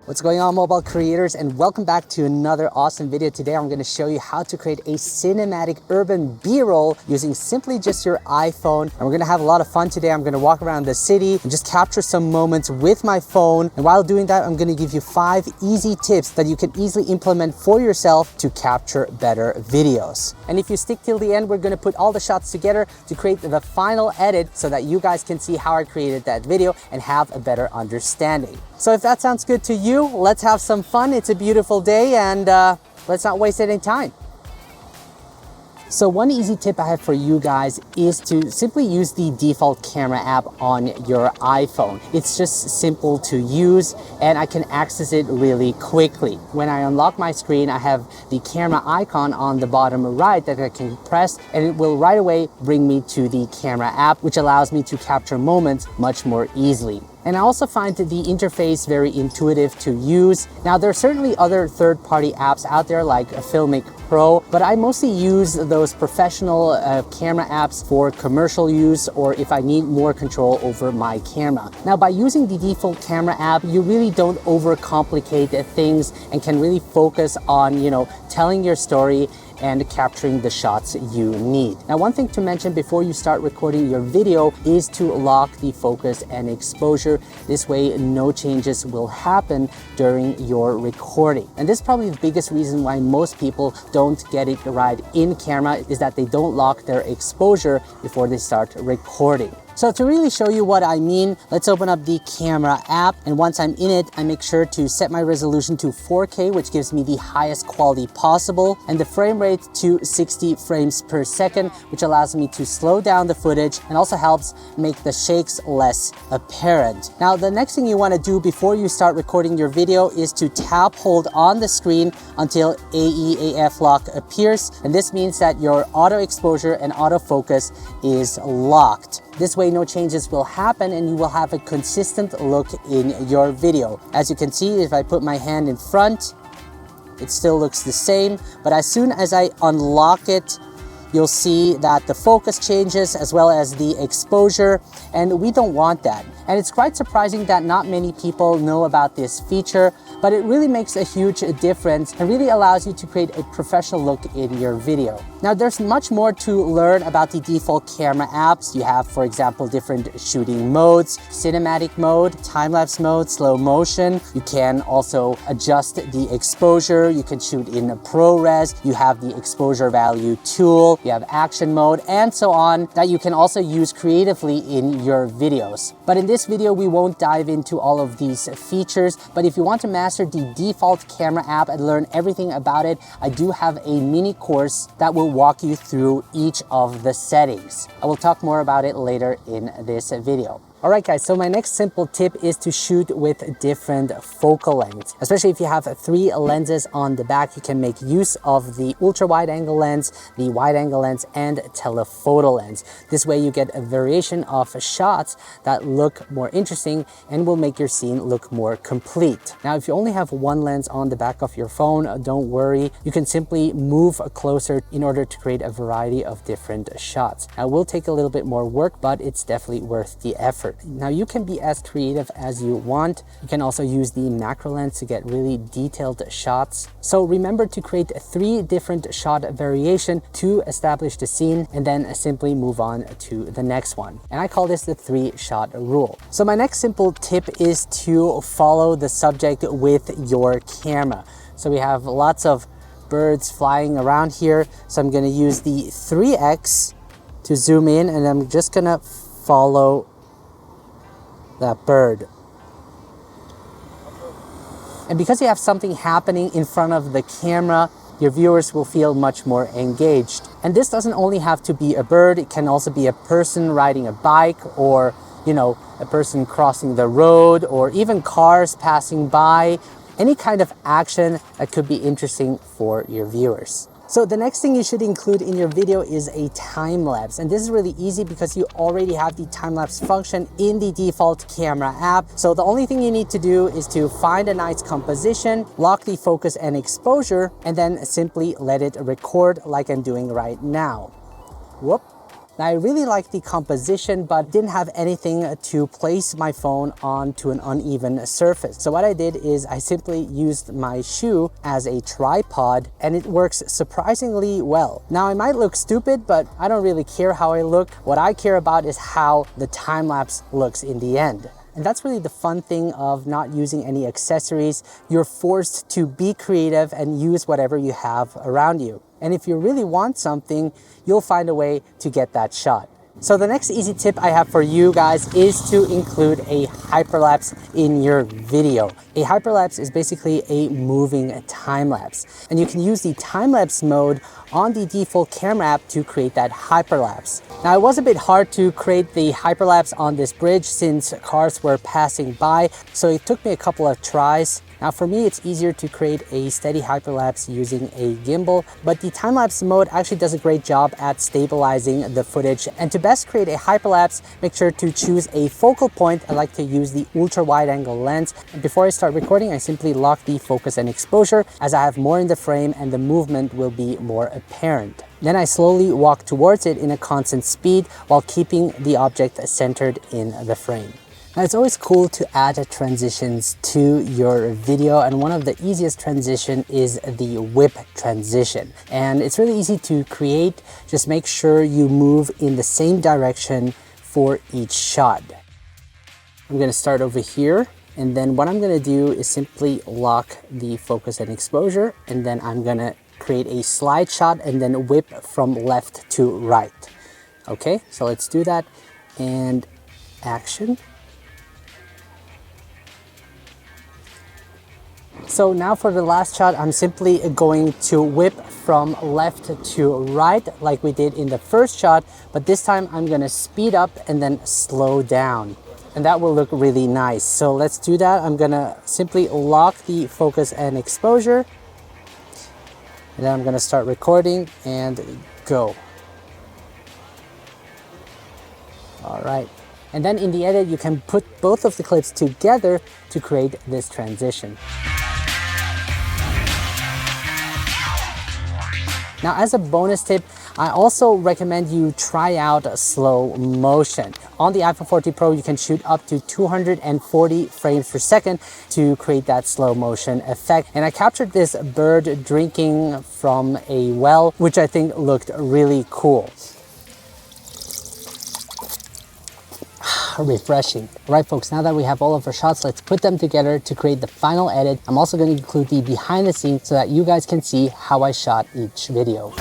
What's going on, mobile creators, and welcome back to another awesome video. Today I'm going to show you how to create a cinematic urban B-roll using simply just your iPhone. And we're going to have a lot of fun today. I'm going to walk around the city and just capture some moments with my phone. And while doing that, I'm going to give you 5 easy tips that you can easily implement for yourself to capture better videos. And if you stick till the end, we're going to put all the shots together to create the final edit so that you guys can see how I created that video and have a better understanding. So if that sounds good to you, let's have some fun. It's a beautiful day, and let's not waste any time. So one easy tip I have for you guys is to simply use the default camera app on your iPhone. It's just simple to use and I can access it really quickly. When I unlock my screen, I have the camera icon on the bottom right that I can press, and it will right away bring me to the camera app, which allows me to capture moments much more easily. And I also find the interface very intuitive to use. Now, there are certainly other third-party apps out there like Filmic Pro, but I mostly use those professional camera apps for commercial use or if I need more control over my camera. Now, by using the default camera app, you really don't overcomplicate things and can really focus on, telling your story and capturing the shots you need. Now, one thing to mention before you start recording your video is to lock the focus and exposure. This way, no changes will happen during your recording. And this is probably the biggest reason why most people don't get it right in camera, is that they don't lock their exposure before they start recording. So to really show you what I mean, let's open up the camera app. And once I'm in it, I make sure to set my resolution to 4K, which gives me the highest quality possible, and the frame rate to 60 frames per second, which allows me to slow down the footage and also helps make the shakes less apparent. Now, the next thing you want to do before you start recording your video is to tap hold on the screen until AEAF lock appears. And this means that your auto exposure and autofocus is locked. This way, no changes will happen and you will have a consistent look in your video. As you can see, if I put my hand in front, it still looks the same, but as soon as I unlock it, you'll see that the focus changes as well as the exposure, and we don't want that. And it's quite surprising that not many people know about this feature, but it really makes a huge difference and really allows you to create a professional look in your video. Now, there's much more to learn about the default camera apps. You have, for example, different shooting modes, cinematic mode, time-lapse mode, slow motion. You can also adjust the exposure. You can shoot in ProRes. You have the exposure value tool. You have action mode and so on that you can also use creatively in your videos. But in this video, we won't dive into all of these features, but if you want to master the default camera app and learn everything about it, I do have a mini course that will walk you through each of the settings. I will talk more about it later in this video. All right, guys, so my next simple tip is to shoot with different focal lengths. Especially if you have 3 lenses on the back, you can make use of the ultra wide angle lens, the wide angle lens, and telephoto lens. This way you get a variation of shots that look more interesting and will make your scene look more complete. Now, if you only have 1 lens on the back of your phone, don't worry. You can simply move closer in order to create a variety of different shots. Now, it will take a little bit more work, but it's definitely worth the effort. Now, you can be as creative as you want. You can also use the macro lens to get really detailed shots. So remember to create 3 different shot variation to establish the scene and then simply move on to the next one. And I call this the 3-shot rule. So my next simple tip is to follow the subject with your camera. So we have lots of birds flying around here. So I'm going to use the 3x to zoom in, and I'm just going to follow that bird. And because you have something happening in front of the camera, your viewers will feel much more engaged. And this doesn't only have to be a bird, it can also be a person riding a bike, or a person crossing the road, or even cars passing by. Any kind of action that could be interesting for your viewers. So the next thing you should include in your video is a time lapse. And this is really easy because you already have the time lapse function in the default camera app. So the only thing you need to do is to find a nice composition, lock the focus and exposure, and then simply let it record like I'm doing right now. Whoop. Now, I really liked the composition, but didn't have anything to place my phone onto an uneven surface. So what I did is I simply used my shoe as a tripod, and it works surprisingly well. Now, I might look stupid, but I don't really care how I look. What I care about is how the time lapse looks in the end. And that's really the fun thing of not using any accessories. You're forced to be creative and use whatever you have around you. And if you really want something, you'll find a way to get that shot. So the next easy tip I have for you guys is to include a hyperlapse in your video. A hyperlapse is basically a moving time lapse. And you can use the time lapse mode on the default camera app to create that hyperlapse. Now, it was a bit hard to create the hyperlapse on this bridge since cars were passing by, so it took me a couple of tries. Now, for me, it's easier to create a steady hyperlapse using a gimbal, but the time-lapse mode actually does a great job at stabilizing the footage. And to best create a hyperlapse, make sure to choose a focal point. I like to use the ultra-wide angle lens. And before I start recording, I simply lock the focus and exposure as I have more in the frame and the movement will be more apparent. Then I slowly walk towards it in a constant speed while keeping the object centered in the frame. Now, it's always cool to add transitions to your video, and one of the easiest transition is the whip transition. And it's really easy to create. Just make sure you move in the same direction for each shot. I'm gonna start over here, and then what I'm gonna do is simply lock the focus and exposure, and then I'm gonna create a slide shot and then whip from left to right. Okay, so let's do that, and action. So now for the last shot, I'm simply going to whip from left to right like we did in the first shot, but this time I'm gonna speed up and then slow down. And that will look really nice. So let's do that. I'm gonna simply lock the focus and exposure. And then I'm gonna start recording and go. All right. And then in the edit, you can put both of the clips together to create this transition. Now, as a bonus tip, I also recommend you try out slow motion. On the iPhone 14 Pro, you can shoot up to 240 frames per second to create that slow motion effect. And I captured this bird drinking from a well, which I think looked really cool. Refreshing. All right, folks, now that we have all of our shots, let's put them together to create the final edit. I'm also going to include the behind the scenes so that you guys can see how I shot each video.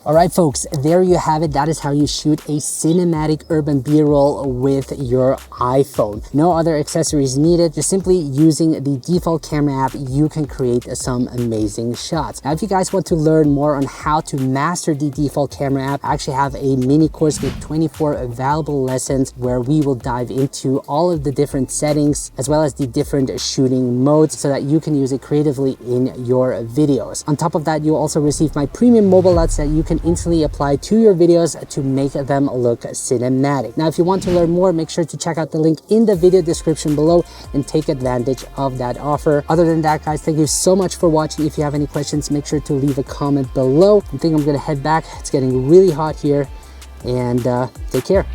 All right, folks, there you have it. That is how you shoot a cinematic urban B-roll with your iPhone. No other accessories needed. Just simply using the default camera app, you can create some amazing shots. Now, if you guys want to learn more on how to master the default camera app, I actually have a mini course with 24 valuable lessons where we will dive into all of the different settings as well as the different shooting modes so that you can use it creatively in your videos. On top of that, you'll also receive my premium mobile LUTs that you can instantly apply to your videos to make them look cinematic. Now, if you want to learn more, make sure to check out the link in the video description below and take advantage of that offer. Other than that, guys, thank you so much for watching. If you have any questions, make sure to leave a comment below. I think I'm gonna head back. It's getting really hot here, and take care.